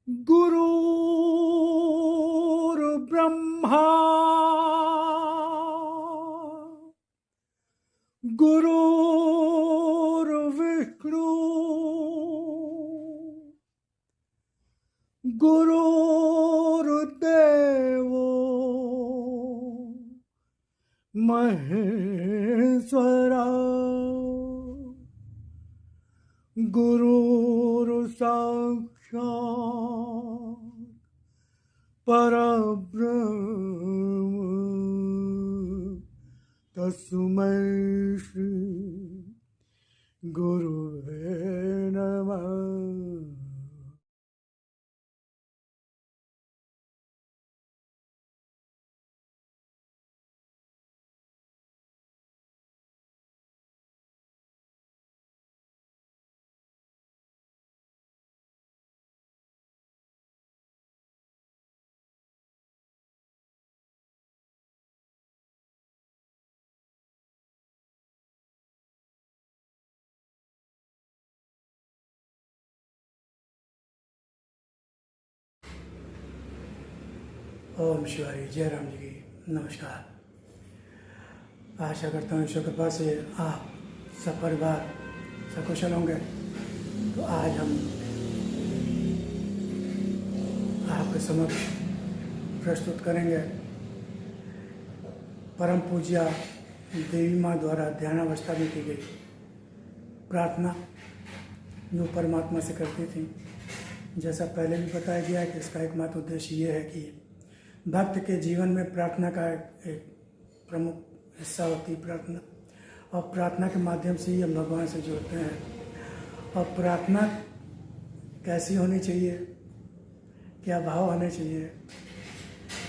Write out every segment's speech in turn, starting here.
गुरुर्ब्रह्मा गुरुर्विष्णु गुरुर्देवो महेश्वरा गुरुर्साक्षात् परब्रह्म तस्मै श्री गुरुवे नमः। ओम शिवाय, जय राम जी की नमस्कार। आशा करता हूँ ईश्वर कृपा से आप सब परिवार सकुशल होंगे। तो आज हम आपके समक्ष प्रस्तुत करेंगे परम पूज्या देवी माँ द्वारा ध्यानावस्था में की गई प्रार्थना जो परमात्मा से करती थी। जैसा पहले भी बताया गया है कि इसका एकमात्र उद्देश्य ये है कि भक्त के जीवन में प्रार्थना का एक प्रमुख हिस्सा होती है प्रार्थना, और प्रार्थना के माध्यम से ही हम भगवान से जुड़ते हैं। और प्रार्थना कैसी होनी चाहिए, क्या भाव होने चाहिए,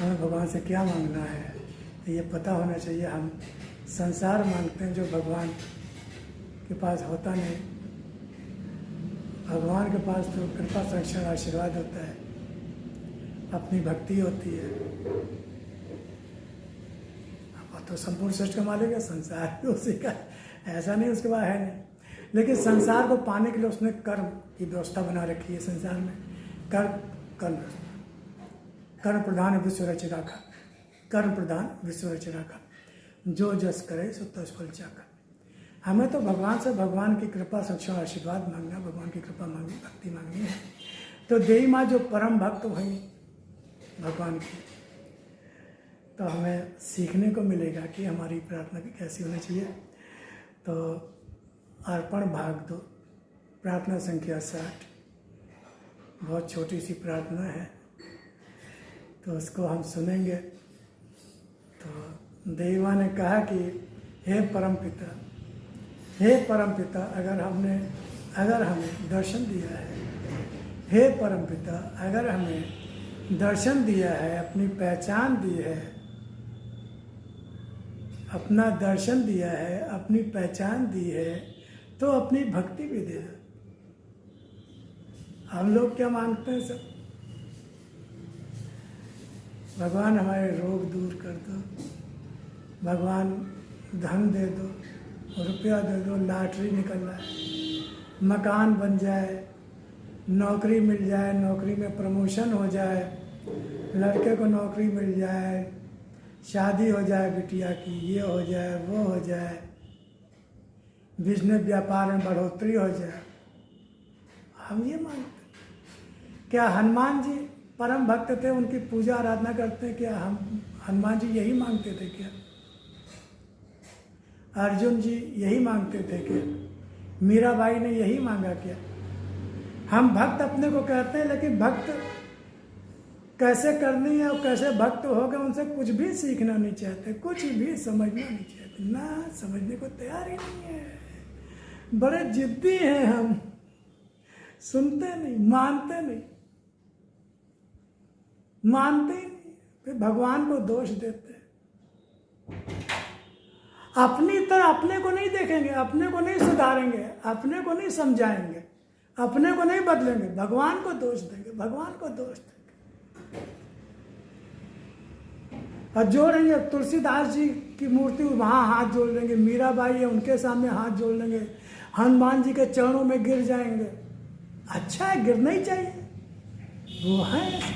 हमें भगवान से क्या मांगना है, तो ये पता होना चाहिए। हम संसार मांगते हैं जो भगवान के पास होता नहीं। भगवान के पास तो कृपा संरक्षण आशीर्वाद होता है, अपनी भक्ति होती है। अब तो संपूर्ण सृष्टि का मालिक है, संसार भी उसी का, ऐसा नहीं उसके बाद है नहीं। लेकिन संसार को पाने के लिए उसने कर्म की व्यवस्था बना रखी है। संसार में कर्म प्रधान विश्व रचना का, कर्म प्रधान विश्व रचना का, जो जस करे सो तस फल चाका। हमें तो भगवान से भगवान की कृपा संरक्षण आशीर्वाद मांगना, भगवान की कृपा मांगनी, भक्ति मांगनी है। तो देवी माँ जो परम भक्त हुई भगवान की, तो हमें सीखने को मिलेगा कि हमारी प्रार्थना भी कैसी होनी चाहिए। तो अर्पण भाग 2, प्रार्थना संख्या 60, बहुत छोटी सी प्रार्थना है, तो उसको हम सुनेंगे। तो देवी माँ ने कहा कि हे परम पिता, हे परम पिता, अगर हमें दर्शन दिया है, हे परम पिता, अगर हमें दर्शन दिया है, अपनी पहचान दी है, अपना दर्शन दिया है, अपनी पहचान दी है, तो अपनी भक्ति भी दे दो। हम लोग क्या मांगते हैं सब, भगवान हमारे रोग दूर कर दो, भगवान धन दे दो, रुपया दे दो, लॉटरी निकल रहा है, मकान बन जाए, नौकरी मिल जाए, नौकरी में प्रमोशन हो जाए, लड़के को नौकरी मिल जाए, शादी हो जाए बिटिया की, ये हो जाए, वो हो जाए, बिजनेस व्यापार में बढ़ोतरी हो जाए। हम ये मांगते। क्या हनुमान जी परम भक्त थे, उनकी पूजा आराधना करते हैं, क्या हम हनुमान जी यही मांगते थे क्या? अर्जुन जी यही मांगते थे क्या? मीराबाई ने यही मांगा क्या? हम भक्त अपने को कहते हैं, लेकिन भक्त कैसे करनी है और कैसे भक्त हो गए उनसे कुछ भी सीखना नहीं चाहते, कुछ भी समझना नहीं चाहते, ना समझने को तैयार ही नहीं है। बड़े जिद्दी हैं हम, सुनते नहीं, मानते नहीं, मानते ही नहीं, फिर भगवान को दोष देते हैं। अपनी तरह अपने को नहीं देखेंगे, अपने को नहीं सुधारेंगे, अपने को नहीं समझाएंगे, अपने को नहीं बदलेंगे, भगवान को दोष देंगे, भगवान को दोष देंगे। और जोड़ेंगे, तुलसीदास जी की मूर्ति वहाँ हाथ जोड़ लेंगे, मीराबाई है उनके सामने हाथ जोड़ लेंगे, हनुमान जी के चरणों में गिर जाएंगे। अच्छा है, गिरना ही चाहिए। वो है ऐसे,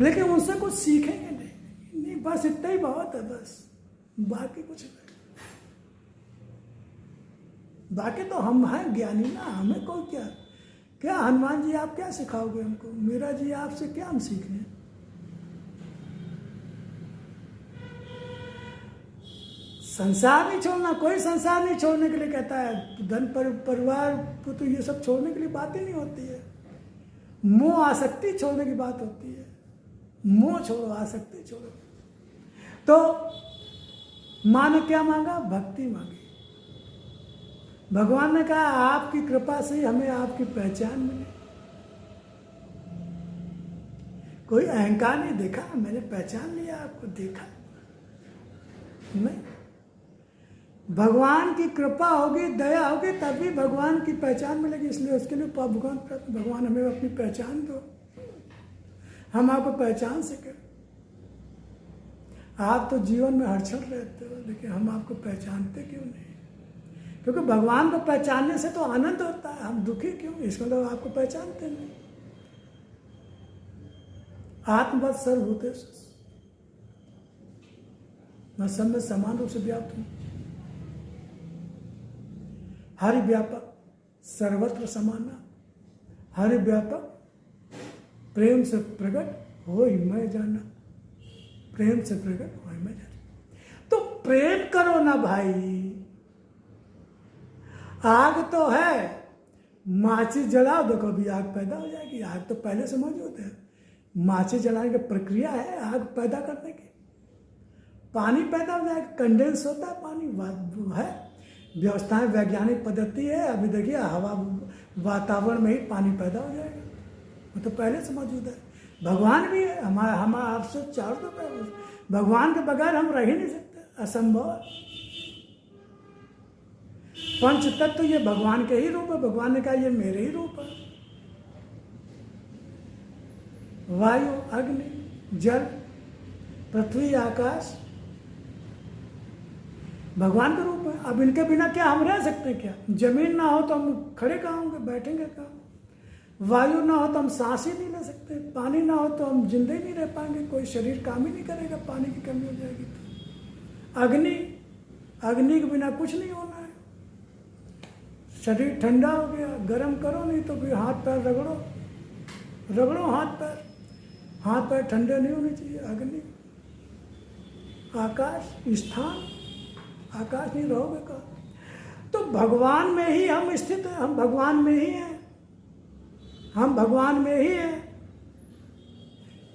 लेकिन उनसे कुछ सीखेंगे नहीं, बस इतना ही बहुत है, बस बाकी कुछ नहीं। बाकी तो हम हैं ज्ञानी ना, हमें कोई क्या हनुमान जी आप क्या सिखाओगे हमको, मीरा जी आपसे क्या हम सीख रहे हैं। संसार नहीं छोड़ना, कोई संसार नहीं छोड़ने के लिए कहता है, धन परिवार को तो ये सब छोड़ने के लिए बात ही नहीं होती है, मोह आसक्ति छोड़ने की बात होती है। मोह छोड़ो, आसक्ति छोड़ो। तो माँ ने क्या मांगा, भक्ति मांगी। भगवान ने कहा आपकी कृपा से ही हमें आपकी पहचान मिली। कोई अहंकार नहीं देखा, मैंने पहचान लिया आपको, देखा नहीं। भगवान की कृपा होगी, दया होगी, तभी भगवान की पहचान मिलेगी। इसलिए उसके लिए भगवान हमें अपनी पहचान दो, हम आपको पहचान सके। आप तो जीवन में हर क्षण रहते हो, लेकिन हम आपको पहचानते क्यों नहीं? क्योंकि भगवान को पहचानने से तो आनंद होता है, हम दुखी क्यों? इसको लोग आपको पहचानते नहीं। आत्मवत् सर्वभूतेषु मैं सब में समान रूप से व्याप्त हूं। हरि व्यापक सर्वत्र समाना, हरि व्यापक प्रेम से प्रकट हो ही मैं जाना, प्रेम से प्रकट हो ही मैं जाना। तो प्रेम करो ना भाई। आग तो है, माचिस जलाओ तो कभी आग पैदा हो जाएगी। आग तो पहले से मौजूद है, माचिस जलाने की प्रक्रिया है आग पैदा करने की। पानी पैदा हो जाएगा, कंडेंस होता है पानी, वो है व्यवस्थाएं, वैज्ञानिक पद्धति है। अभी देखिए हवा वातावरण में ही पानी पैदा हो जाएगा, वो तो पहले से मौजूद है। भगवान भी है, हम आपसे चारों तो भगवान के बगैर हम रह ही नहीं सकते, असंभव है। पंच तत्व तो ये भगवान के ही रूप है, भगवान ने कहा ये मेरे ही रूप है। वायु, अग्नि, जल, पृथ्वी, आकाश भगवान का रूप है। अब इनके बिना क्या हम रह सकते हैं? क्या जमीन ना हो तो हम खड़े कहाँ होंगे, बैठेंगे कहाँ? वायु ना हो तो हम सांस ही नहीं ले सकते, पानी ना हो तो हम जिंदे ही नहीं रह पाएंगे, कोई शरीर काम ही नहीं करेगा, पानी की कमी हो जाएगी तो। अग्नि के बिना कुछ नहीं होना है। शरीर ठंडा हो गया, गर्म करो नहीं तो फिर हाथ पैर रगड़ो हाथ पैर ठंडे नहीं होने चाहिए। अग्नि, आकाश, स्थान, आकाश नहीं रहोगे का। तो भगवान में ही हम स्थित हैं, हम भगवान में ही हैं, हम भगवान में ही हैं,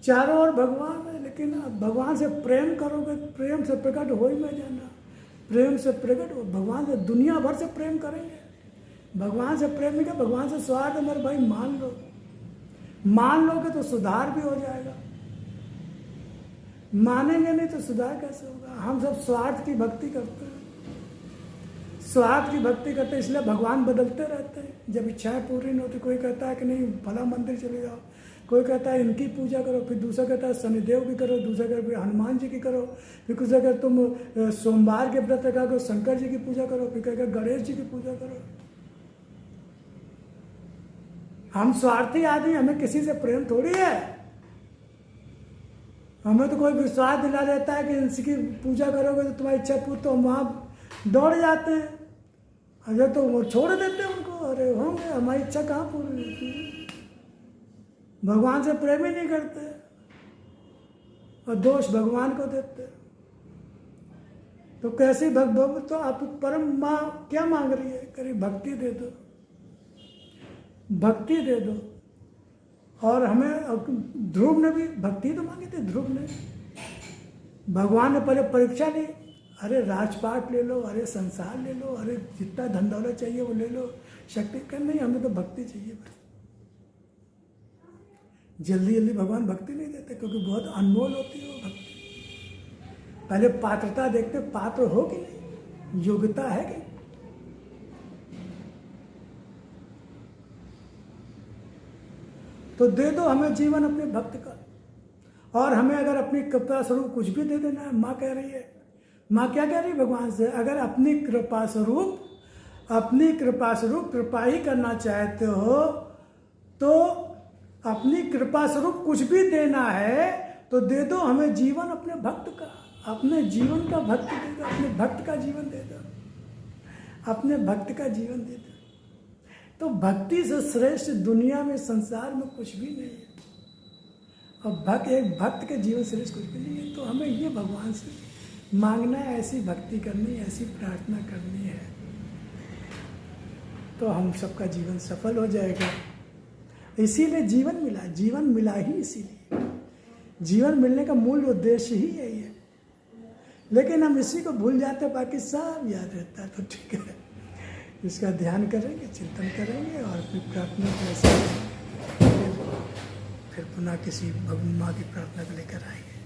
चारों ओर भगवान है। लेकिन अब भगवान से प्रेम करोगे, प्रेम से प्रकट हो ही मैं जाना, प्रेम से प्रकट हो। भगवान से दुनिया भर से प्रेम करेंगे, भगवान से प्रेम नहीं कर, भगवान से स्वार्थ है मेरे भाई, मान लोगे तो सुधार भी हो जाएगा, मानेंगे नहीं तो सुधार कैसे होगा? हम सब स्वार्थ की भक्ति करते हैं, स्वार्थ की भक्ति करते हैं, इसलिए भगवान बदलते रहते हैं। जब इच्छाएं पूरी नहीं होती, कोई कहता है कि नहीं फला मंदिर चले जाओ, कोई कहता है इनकी पूजा करो, फिर दूसरा कहता है शनिदेव की करो, दूसरा कहता है हनुमान जी की करो, फिर दूसरा कहता तुम सोमवार के व्रत रखा करो, शंकर जी की पूजा करो, फिर कहकर गणेश जी की पूजा करो। हम स्वार्थी आदमी, हमें किसी से प्रेम थोड़ी है। हमें तो कोई विश्वास दिला देता है कि इनकी पूजा करोगे तो तुम्हारी इच्छा पूरी, तो हम वहाँ दौड़ जाते हैं। अगर तो वो छोड़ देते हैं उनको, अरे होंगे, हमारी इच्छा कहाँ पूरी होती है? भगवान से प्रेम ही नहीं करते और दोष भगवान को देते। तो कैसे तो आप परम माँ क्या मांग रही है? करी भक्ति दे दो, भक्ति दे दो। और हमें ध्रुव ने भी भक्ति तो मांगी थी। ध्रुव ने, भगवान ने पहले परीक्षा ली, अरे राजपाट ले लो, अरे संसार ले लो, अरे जितना धन दौलत चाहिए वो ले लो, शक्ति कर नहीं, हमें तो भक्ति चाहिए। जल्दी जल्दी भगवान भक्ति नहीं देते, क्योंकि बहुत अनमोल होती है वो भक्ति। पहले पात्रता देखते, पात्र हो कि नहीं, योग्यता है कि नहीं। तो दे दो हमें जीवन अपने भक्त का। और हमें अगर अपनी कृपा स्वरूप कुछ भी दे देना है, माँ कह रही है, माँ क्या कह रही है भगवान से? अगर अपनी कृपा स्वरूप कृपा ही करना चाहते हो तो अपनी कृपा स्वरूप कुछ भी देना है तो दे दो हमें जीवन अपने भक्त का, अपने जीवन का भक्त दे दो, अपने भक्त का जीवन दे दो, अपने भक्त का जीवन दे दो। तो भक्ति से श्रेष्ठ दुनिया में संसार में कुछ भी नहीं है। और एक भक्त के जीवन श्रेष्ठ कुछ भी नहीं है। तो हमें ये भगवान से मांगना है, ऐसी भक्ति करनी है, ऐसी प्रार्थना करनी है, तो हम सबका जीवन सफल हो जाएगा। इसीलिए जीवन मिला ही इसीलिए। जीवन मिलने का मूल उद्देश्य ही यही है। लेकिन हम इसी को भूल जाते हैं, बाकी सब याद रहता है। तो ठीक है, इसका ध्यान करेंगे, चिंतन करेंगे और अपनी प्रार्थना को ऐसे फिर पुनः किसी भगवान माँ की प्रार्थना को लेकर आएंगे।